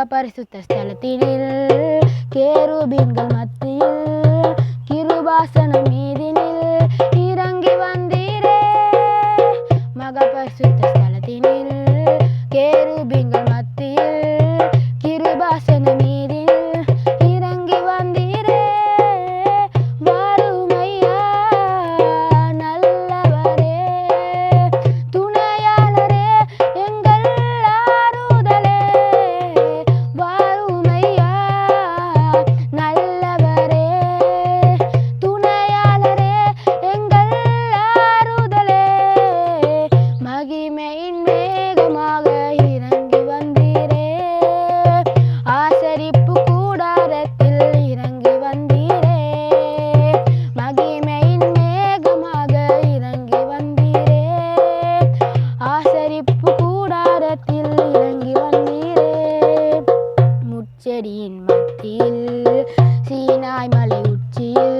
பரிசுத்த ஸ்தலத்தினில் கேருபீன்கள் மத்தியில் கிருபாசனம் மீதினில் இறங்கி வந்தீரே. மகா பரிசுத்த ஸ்தலத்தினில் கேருபீன்கள் மத்தியில் கிருபாசனம் மீதினில் இறங்கி வந்தீரே. வாருமையா நல்லவரே, துணையாளரே, எங்கள் ஆறுதலே. வாருமையா நல்லவரே, துணையாளரே, எங்கள் ஆறுதலே. மகிமையின் மேகமாக இறங்கி வந்தீரே. ஆசரிப்பு கூடாரத்தில் இறங்கி வந்தீரே. மகிமையின் மேகமாக இறங்கி வந்தீரே. ஆசரிப்பு கூடாரத்தில் இறங்கி வந்தீரே. முட்செடியின் மத்தியில் சீனாய் மலை உச்சியில்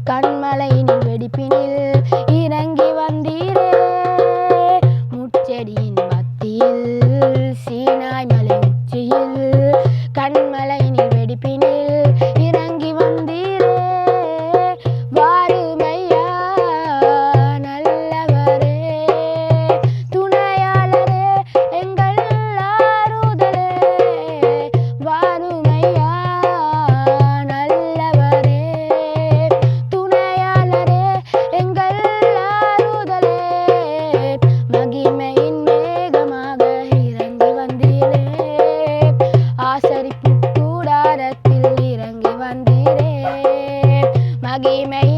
கண்மலையினில் வெடிப்பினில் இறங்கி வந்தீரே. முட்செடியின் மத்தியில் சீனாய் மலை உச்சியில் கண்மலையினில் வெடிப்பினில் இறங்கி வந்தீரே. வாருமையா நல்லவரே, துணையாளரே, எங்கள் ஆறுதலே. வாருமையா நல்லவரே, துணையாளரே, எங்கள் ஆறுதலே. மகிமையின் மேகமாக இறங்கி வந்தீரே. ஆசரிப்பு கூடாரத்தில் இறங்கி வந்தீரே. மகிமை